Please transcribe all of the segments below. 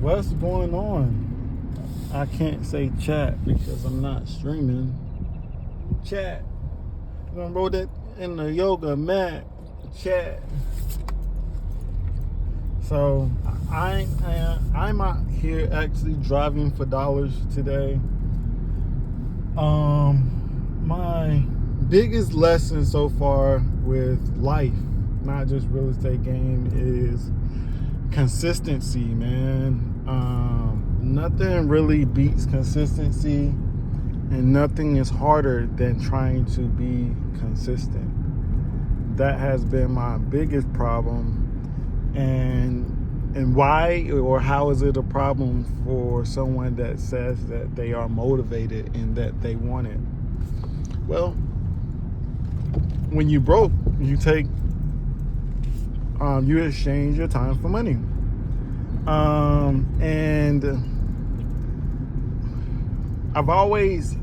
What's going on? I can't say chat because I'm not streaming. Chat. I wrote it in the yoga mat. Chat. So I'm out here actually driving for dollars today. My biggest lesson so far with life, not just real estate game, is consistency, man. Nothing really beats consistency, and nothing is harder than trying to be consistent. That has been my biggest problem. And why or how is it a problem for someone that says that they are motivated and that they want it? Well, when you broke, you take you exchange your time for money. And I've always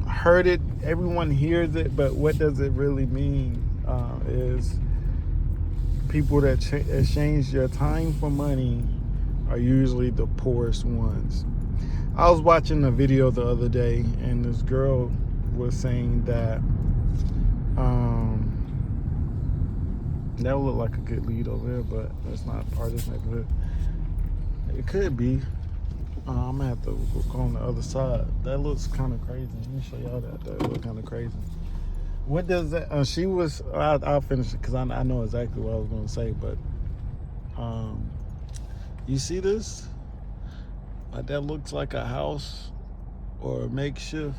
heard it, everyone hears it, but what does it really mean? Is people that exchange their time for money are usually the poorest ones. I was watching a video the other day, and this girl was saying that that would look like a good lead over there, but that's not part of this neighborhood. It could be. I'm gonna have to go on the other side. That looks kind of crazy. Let me show y'all that. That looks kind of crazy. What does that? She was. I'll finish it because I know exactly what I was gonna say. But you see this? Like, that looks like a house or a makeshift.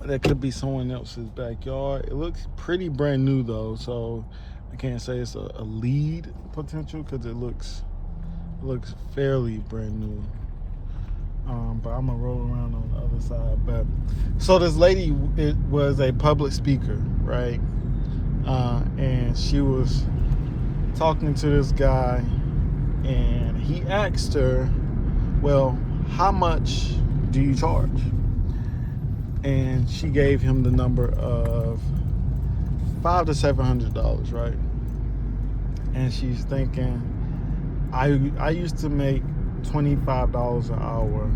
That could be someone else's backyard. It looks pretty brand new though, so I can't say it's a lead potential because it looks fairly brand new. But I'm gonna roll around on the other side. But so this lady, it was a public speaker, right? And she was talking to this guy, and he asked her, "Well, how much do you charge?" And she gave him the number of $500 to $700, right? And she's thinking, I used to make $25 an hour,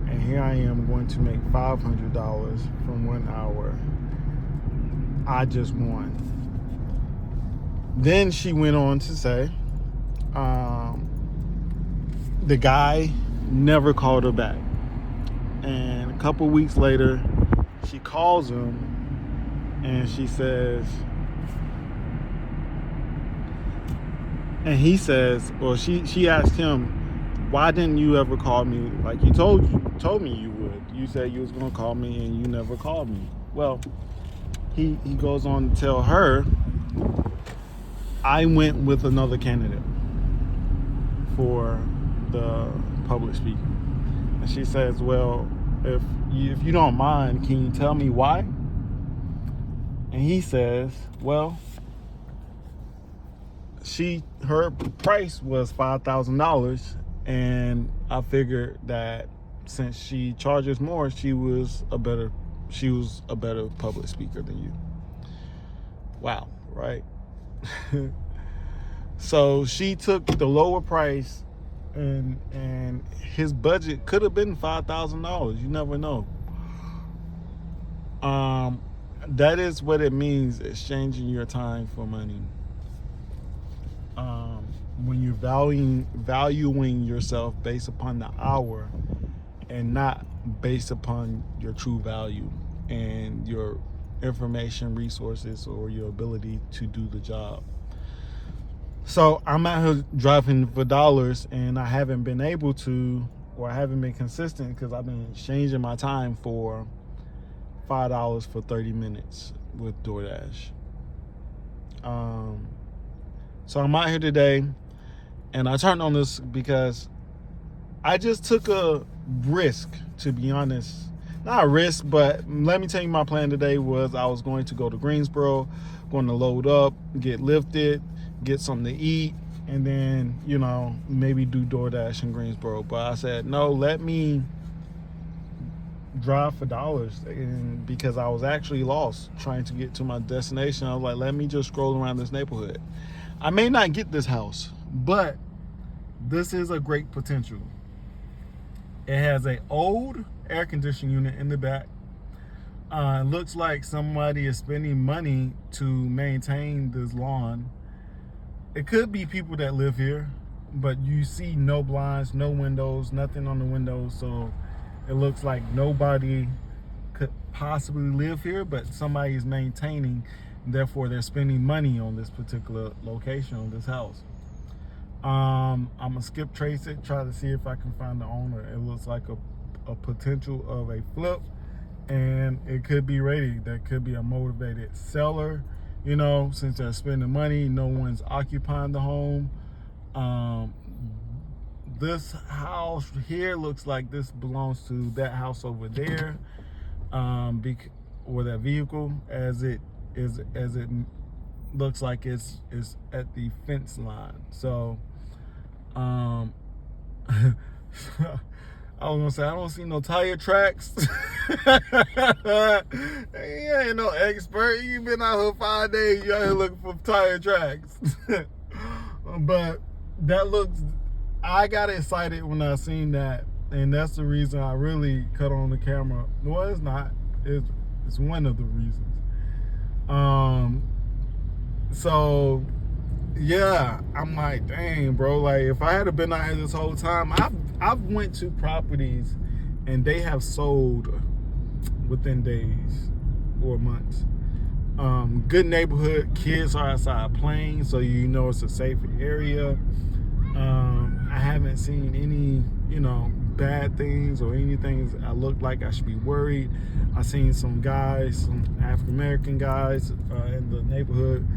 and here I am going to make $500 from 1 hour. I just won. Then she went on to say, the guy never called her back. And a couple weeks later, she calls him and she says, and he says, well, she asked him, why didn't you ever call me like you told me you would? You said you was gonna call me and you never called me. Well, he goes on to tell her, I went with another candidate for the public speaking. And she says, well, if you don't mind, can you tell me why? And he says, well, her price was $5,000, and I figured that since she charges more, she was a better public speaker than you. Wow, right? So she took the lower price, and his budget could have been $5,000. You never know. That is what it means, exchanging your time for money. When you're valuing yourself based upon the hour and not based upon your true value and your information resources or your ability to do the job. So I'm out here driving for dollars, and I haven't been able to, or I haven't been consistent because I've been exchanging my time for $5 for 30 minutes with DoorDash. So I'm out here today, and I turned on this because I just took a risk, to be honest. Not a risk, but let me tell you, my plan today was I was going to go to Greensboro, going to load up, get lifted, get something to eat, and then, maybe do DoorDash in Greensboro. But I said, no, let me drive for dollars, and because I was actually lost trying to get to my destination, I was like, let me just scroll around this neighborhood. I may not get this house, but this is a great potential. It has an old air conditioning unit in the back. It looks like somebody is spending money to maintain this lawn. It could be people that live here, but you see no blinds, no windows, nothing on the windows, so it looks like nobody could possibly live here, but somebody is maintaining, therefore they're spending money on this particular location, on this house. I'm gonna skip trace it, try to see if I can find the owner. It looks like a potential of a flip, and it could be ready. There could be a motivated seller, you know, since they're spending money, no one's occupying the home. This house here looks like this belongs to that house over there, or that vehicle, as it looks like it's at the fence line. So I was gonna say, I don't see no tire tracks. You ain't no expert. You been out here 5 days. You out here looking for tire tracks. But that looks. I got excited when I seen that, and that's the reason I really cut on the camera. Well, it's not. It's one of the reasons. So yeah, I'm like, dang, bro. Like, if I had been out here this whole time, I've went to properties and they have sold within days or months. Good neighborhood, kids are outside playing, so you know it's a safe area. I haven't seen any, you know, bad things or anything I look like I should be worried. I seen some guys, some African American guys in the neighborhood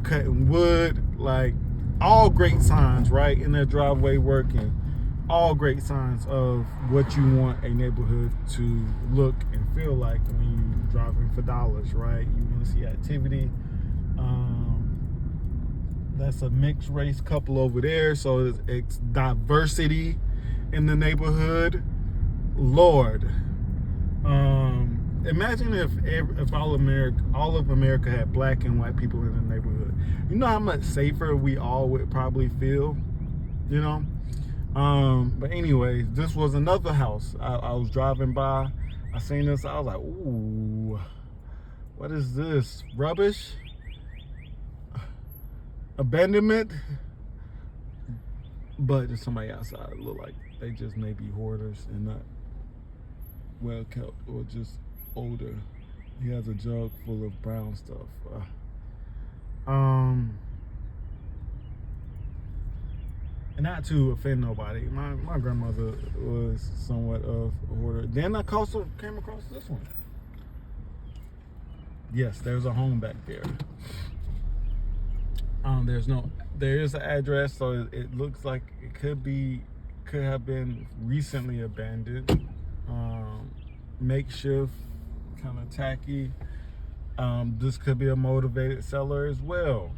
cutting wood, like all great signs, right, in their driveway working. All great signs of what you want a neighborhood to look and feel like when you're driving for dollars, right? You want to see activity. That's a mixed race couple over there, so it's diversity in the neighborhood. Lord, imagine if all of America had black and white people in the neighborhood. You know how much safer we all would probably feel, you know? But anyways, this was another house. I was driving by, I seen this, I was like, ooh, what is this? Rubbish? Abandonment? But there's somebody outside. It look like they just may be hoarders and not well kept, or just older. He has a jug full of brown stuff. And not to offend nobody, my grandmother was somewhat of a hoarder. Then I came across this one. Yes, there's a home back there. There is an address, so it looks like it could have been recently abandoned. Makeshift, kind of tacky. This could be a motivated seller as well.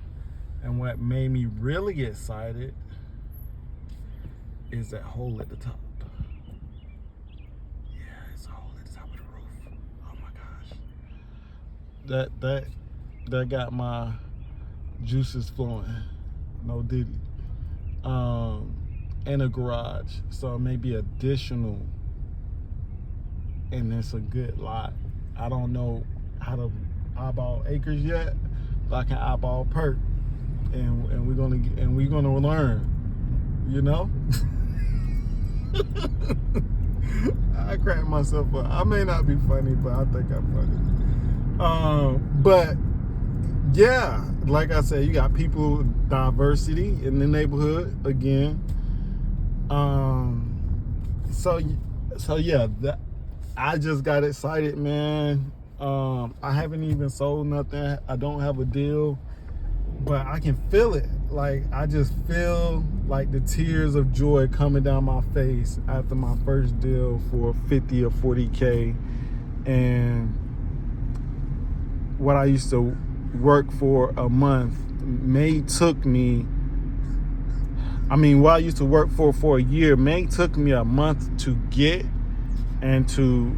And what made me really excited is that hole at the top. Yeah, it's a hole at the top of the roof. Oh my gosh. That got my juices flowing. No diddy. And a garage, so maybe additional, and it's a good lot. I don't know how to eyeball acres yet, but I can eyeball perk, and we're gonna learn, you know. I crack myself up. I may not be funny, but I think I'm funny. But yeah, like I said, you got people, diversity in the neighborhood again. So yeah, I just got excited, man. I haven't even sold nothing. I don't have a deal, but I can feel it. Like, I just feel like the tears of joy coming down my face after my first deal for 50 or 40K. And what I used to work for a month what I used to work for a year took me a month to get and to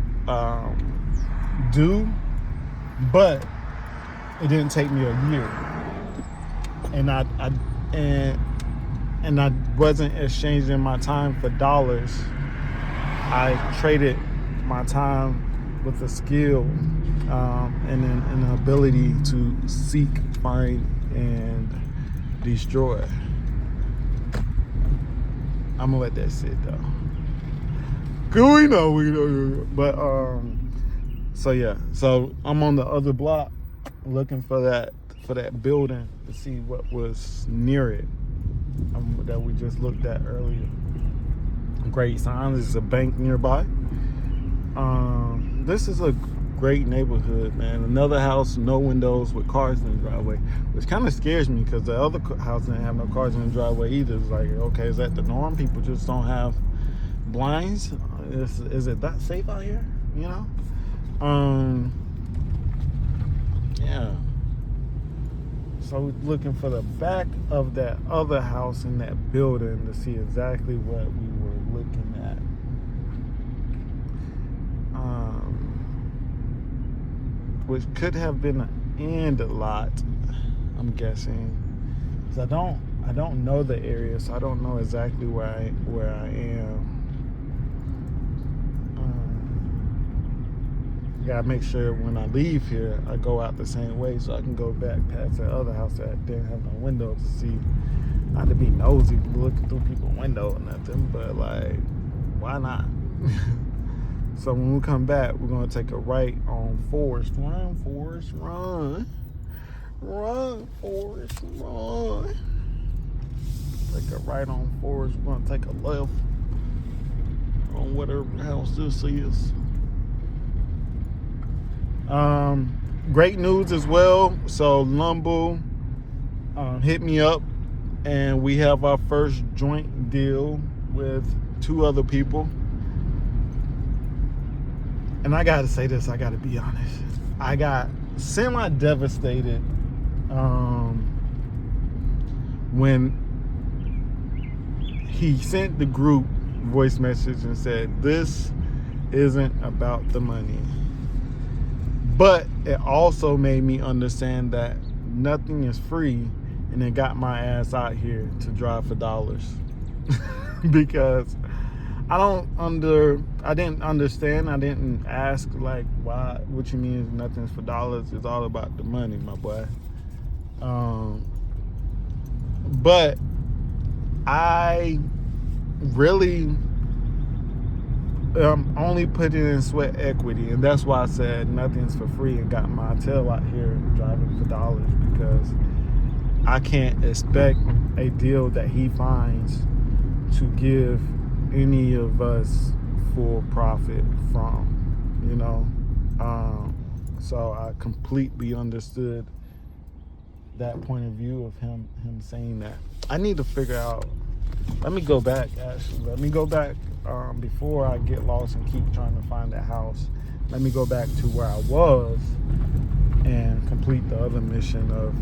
do, but it didn't take me a year. And and I wasn't exchanging my time for dollars. I traded my time with a skill and an ability to seek, find, and destroy. I'm gonna let that sit though. Cause we know. But so yeah. So I'm on the other block looking for that building to see what was near it that we just looked at earlier. Great signs. There's a bank nearby. This is a great neighborhood, man. Another house, no windows, with cars in the driveway, which kind of scares me because the other house didn't have no cars in the driveway either. It's like, okay, is that the norm? People just don't have blinds? Is it that safe out here? You know? Yeah. So we're looking for the back of that other house in that building to see exactly what we were looking at. Which could have been an end lot, I'm guessing, because I don't know the area, so I don't know exactly where I am. Gotta make sure when I leave here, I go out the same way so I can go back past that other house that didn't have no windows to see. Not to be nosy, looking through people's window or nothing, but like, why not? So when we come back, we're gonna take a right on Forest. Run, Forest, run. Run, Forest, run. Take a right on Forest. We're gonna take a left on whatever house this is. Great news as well. So Lumble hit me up, and we have our first joint deal with 2 other people. And I gotta say this, I gotta be honest. I got semi-devastated when he sent the group voice message and said, this isn't about the money. But it also made me understand that nothing is free, and it got my ass out here to drive for dollars. Because I didn't understand. I didn't ask, like, why, what you mean nothing's for dollars? It's all about the money, my boy. But I really only putting in sweat equity, and that's why I said nothing's for free and got my tail out here driving for dollars, because I can't expect a deal that he finds to give any of us full profit from, you know. So I completely understood that point of view of him saying that. I need to figure out, let me go back before I get lost and keep trying to find that house. Let me go back to where I was and complete the other mission of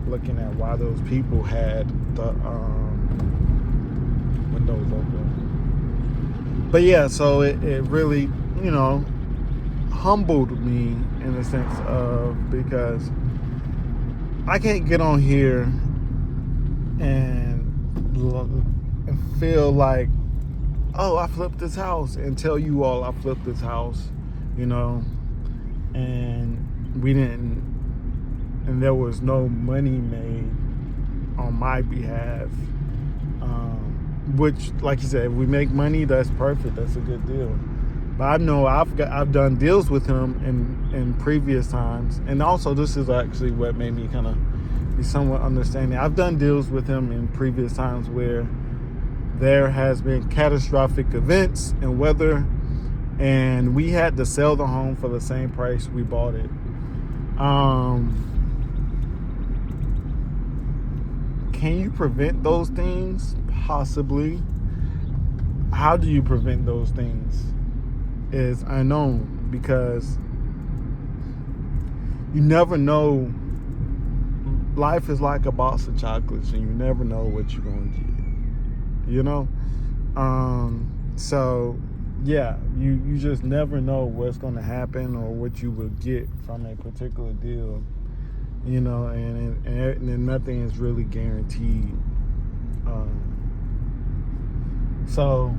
looking at why those people had the windows open. But yeah, so it really, you know, humbled me in the sense of, because I can't get on here and feel like, oh, I flipped this house, and tell you all I flipped this house, you know, and we didn't, and there was no money made on my behalf. Which, like you said, if we make money, that's perfect. That's a good deal. But I know I've done deals with him in previous times, and also this is actually what made me kind of be somewhat understanding. I've done deals with him in previous times where there has been catastrophic events and weather, and we had to sell the home for the same price we bought it. Can you prevent those things? Possibly. How do you prevent those things is unknown, because you never know. Life is like a box of chocolates, and you never know what you're going to get, you know. So yeah, you just never know what's going to happen or what you will get from a particular deal, you know, and nothing is really guaranteed. So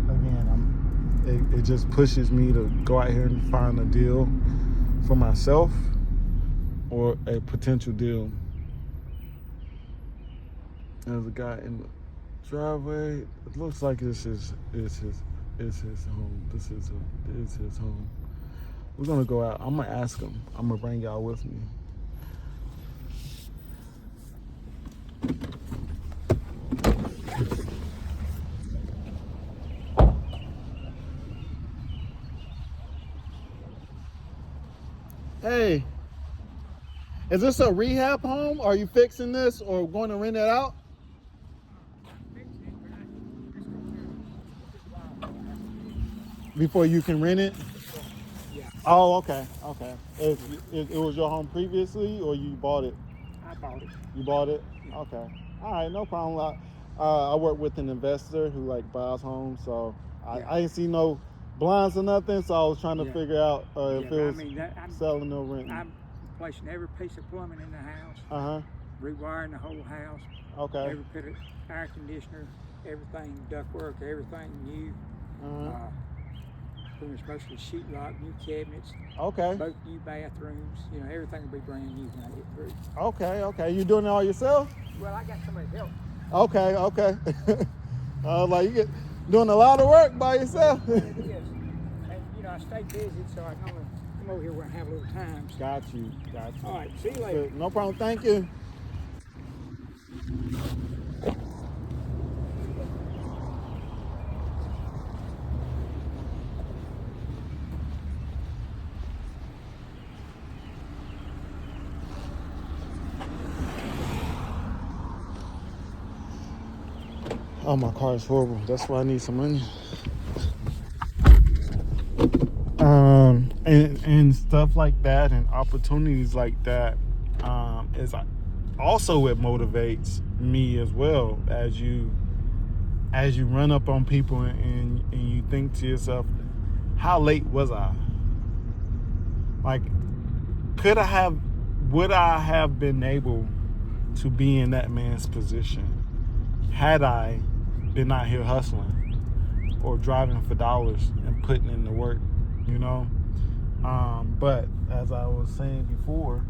again, it just pushes me to go out here and find a deal for myself or a potential deal. There's a guy in the driveway. It looks like it's his home. This is his home. We're gonna go out. I'm gonna ask him. I'm gonna bring y'all with me. Hey, is this a rehab home? Are you fixing this or going to rent it out? Before you can rent it? Yeah. Oh, okay. It was your home previously, or you bought it? I bought it. You bought it? Yeah. Okay. All right, no problem. I work with an investor who buys homes, so I didn't see no blinds or nothing, so I was trying to figure out if it was selling or renting. I'm replacing every piece of plumbing in the house. Rewiring the whole house. Okay. Every bit of air conditioner, everything, ductwork, everything new. Pretty much mostly sheetrock, new cabinets. Okay. Both new bathrooms. Everything will be brand new when I get through. Okay. You doing it all yourself? Well, I got somebody help. Okay. You doing a lot of work by yourself. It is. And I stay busy, so I can only come over here when I have a little time. So. Got you. All right, see you later. No problem. Thank you. Oh, my car is horrible. That's why I need some money. And stuff like that, and opportunities like that, is also what motivates me as well. As you run up on people and you think to yourself, how late was I? Would I have been able to be in that man's position had I been out here hustling or driving for dollars and putting in the work, But as I was saying before,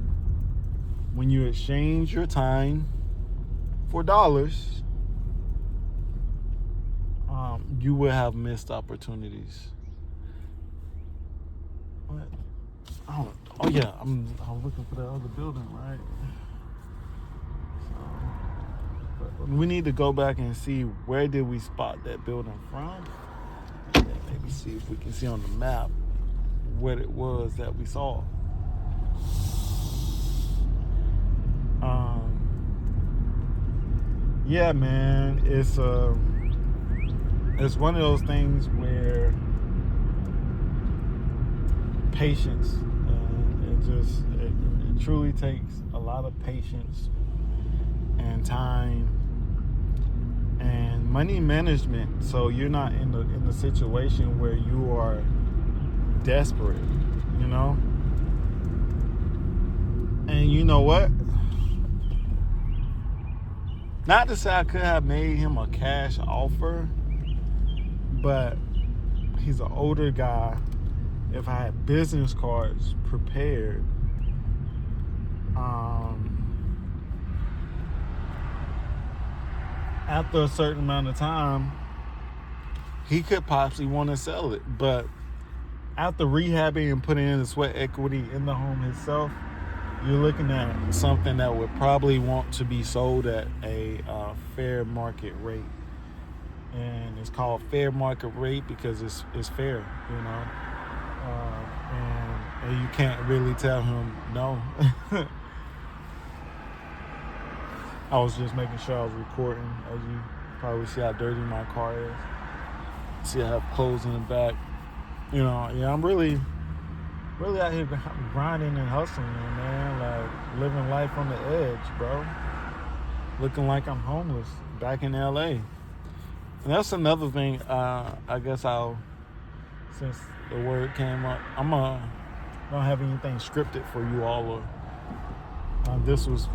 when you exchange your time for dollars, you will have missed opportunities. What? Oh yeah, I'm looking for that other building, right? But we need to go back and see where did we spot that building from. And then maybe see if we can see on the map what it was that we saw. Yeah, man, it's one of those things where patience, it truly takes a lot of patience and time and money management, so you're not in the situation where you are desperate, And you know what? Not to say I could have made him a cash offer, but he's an older guy. If I had business cards prepared, after a certain amount of time, he could possibly want to sell it. But after rehabbing and putting in the sweat equity in the home itself, you're looking at something that would probably want to be sold at a fair market rate. And it's called fair market rate because it's fair, and you can't really tell him no. I was just making sure I was recording. As you probably see how dirty my car is. See, I have clothes in the back. I'm really out here grinding and hustling, man. Living life on the edge, bro. Looking like I'm homeless back in LA. And that's another thing. I guess since the word came up, don't have anything scripted for you all. This was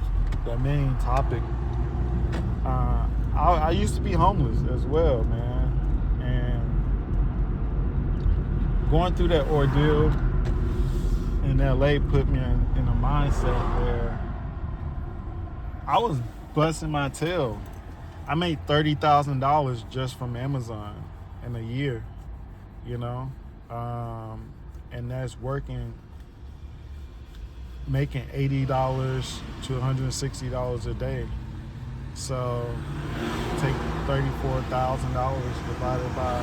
the main topic. I used to be homeless as well, man. And going through that ordeal in LA put me in a mindset where I was busting my tail. I made $30,000 just from Amazon in a year, you know, and that's making $80 to $160 a day. So take $34,000 divided by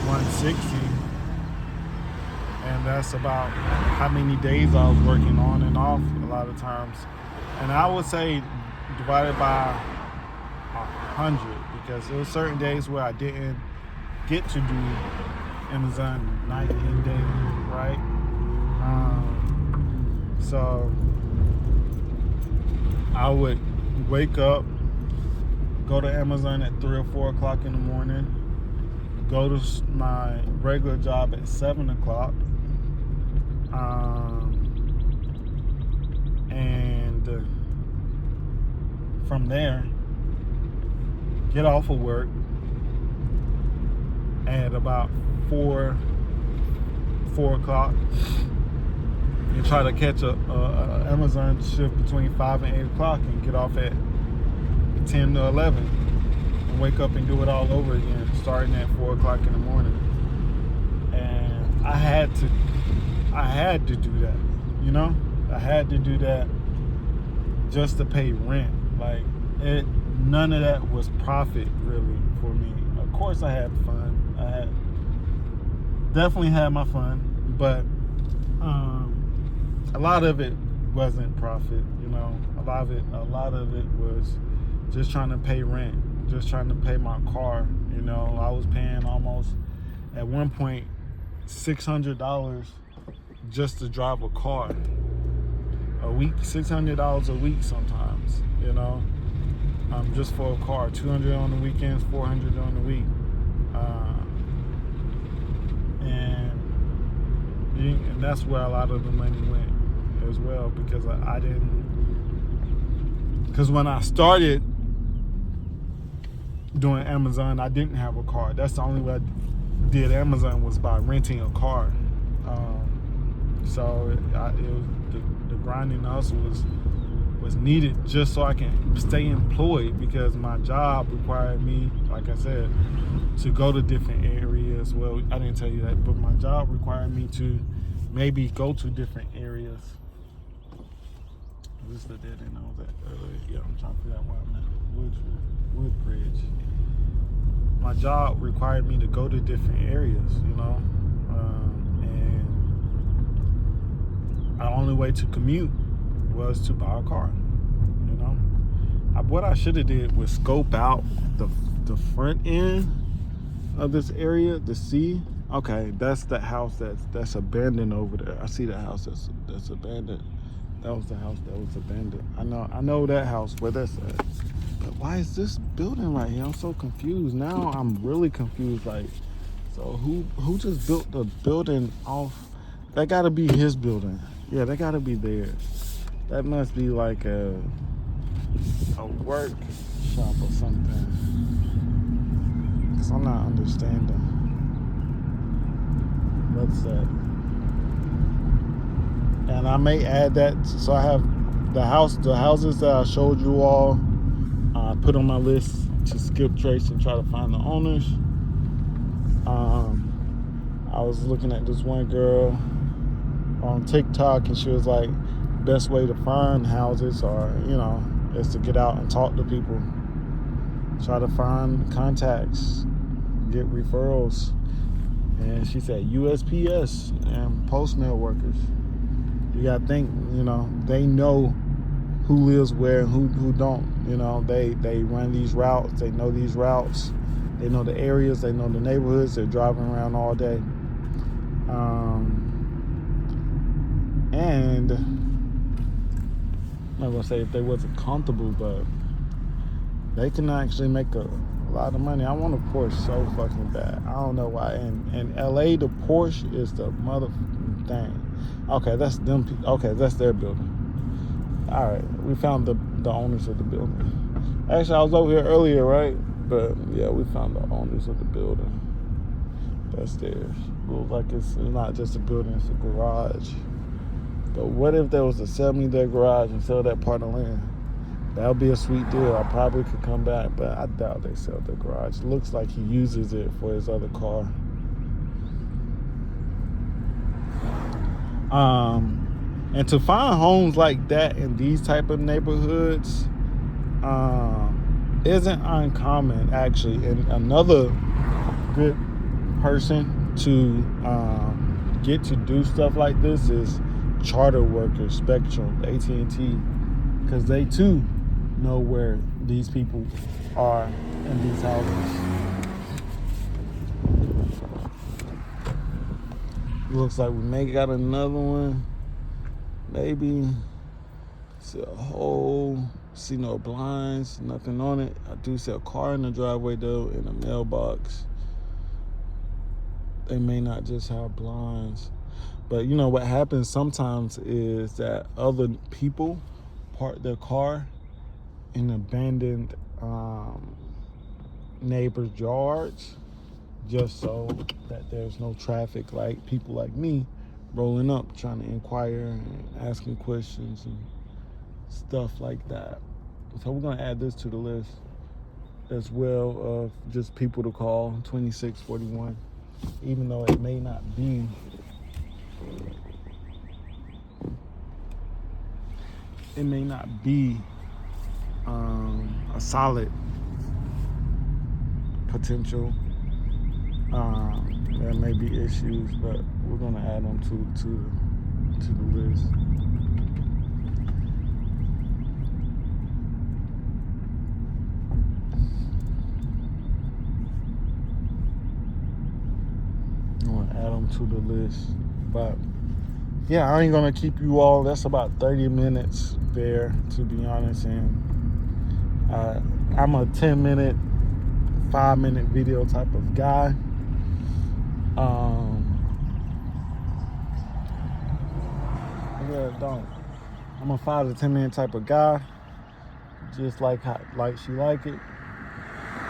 160, and that's about how many days I was working on and off a lot of times. And I would say divided by 100, because there were certain days where I didn't get to do Amazon night and day, right? So I would wake up, go to Amazon at 3 or 4 o'clock in the morning, go to my regular job at 7 o'clock, and from there, get off of work at about 4 o'clock, and try to catch a Amazon shift between 5 and 8 o'clock, and get off at 10 to 11, and wake up and do it all over again, starting at 4 o'clock in the morning. And I had to do that, you know? I had to do that just to pay rent. Like, none of that was profit really for me. Of course I had fun. I definitely had my fun, but a lot of it wasn't profit, you know. A lot of it was just trying to pay rent, just trying to pay my car, you know. I was paying almost, at one point, $600 just to drive a car a week, $600 a week sometimes, you know, just for a car. $200 on the weekends, $400 on the week, and that's where a lot of the money went as well, because because when I started doing Amazon, I didn't have a car. That's the only way I did Amazon, was by renting a car. So it was the grinding hustle was needed just so I can stay employed, because my job required me, like I said, to go to different areas. Well, I didn't tell you that, but my job required me to maybe go to different areas. This is the dead end I was at earlier. Yeah, I'm trying to figure out where I'm at. Woodbridge. My job required me to go to different areas, you know, and the only way to commute was to buy a car, you know. What I should have did was scope out the front end of this area to see. Okay, that's the house that's abandoned over there. I see the house that's abandoned. That was the house that was abandoned. I know that house where that's at. But why is this building right here? I'm so confused. Now I'm really confused. Like, so who just built the building off? That gotta be his building. Yeah, that gotta be theirs. That must be like a workshop or something. Cause I'm not understanding. What's that? And I may add that, so I have the houses that I showed you all, put on my list to skip trace and try to find the owners. I was looking at this one girl on TikTok, and she was like, best way to find houses, or, you know, is to get out and talk to people, try to find contacts, get referrals. And she said USPS and postmail workers. You gotta think, you know, they know who lives where and who don't. You know, they run these routes, they know these routes, they know the areas, they know the neighborhoods, they're driving around all day. And I'm not gonna say if they wasn't comfortable, but they can actually make a lot of money. I want a Porsche so fucking bad. I don't know why. In LA, the Porsche is the motherfucking thing. Okay, that's them. Okay, that's their building. All right, we found the owners of the building. Actually, I was over here earlier, right? But yeah, we found the owners of the building. That's theirs. Looks like it's not just a building, it's a garage. But what if there was a 70-day garage and sell that part of land? That would be a sweet deal. I probably could come back, but I doubt they sell the garage. It looks like he uses it for his other car. And to find homes like that in these type of neighborhoods isn't uncommon, actually. And another good person to get to do stuff like this is Charter Workers, Spectrum, AT&T, because they too know where these people are in these houses. Looks like we may got another one. Maybe. See a hole. See no blinds. Nothing on it. I do see a car in the driveway though, in a mailbox. They may not just have blinds. But you know what happens sometimes is that other people park their car in abandoned neighbors' yards, just so that there's no traffic, like people like me rolling up trying to inquire and asking questions and stuff like that. So we're gonna add this to the list as well of just people to call, 2641, even though it may not be a solid potential. There may be issues, but we're gonna add them to the list. I'm gonna add them to the list, but yeah, I ain't gonna keep you all. That's about 30 minutes there, to be honest. And I'm a 10-minute, 5-minute video type of guy. I'm a 5 to 10 minute type of guy, just like she like it.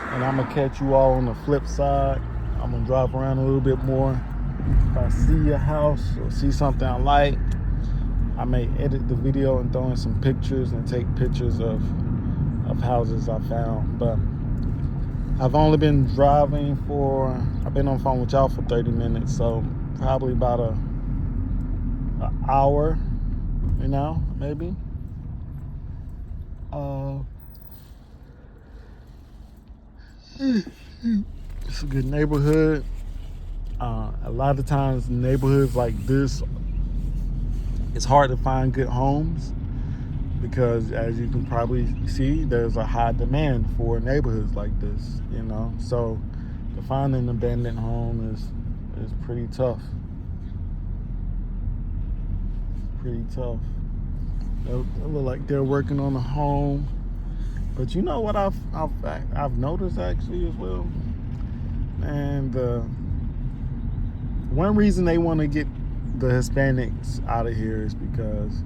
And I'm gonna catch you all on the flip side. I'm gonna drive around a little bit more. If I see a house or see something I like, I may edit the video and throw in some pictures and take pictures of houses I found. But I've only been driving I've been on the phone with y'all for 30 minutes, so probably about an hour, maybe. It's a good neighborhood. A lot of times neighborhoods like this, it's hard to find good homes because, as you can probably see, there's a high demand for neighborhoods like this, so to find an abandoned home is pretty tough. They look like they're working on a home. But you know what I've noticed actually as well? And one reason they want to get the Hispanics out of here is because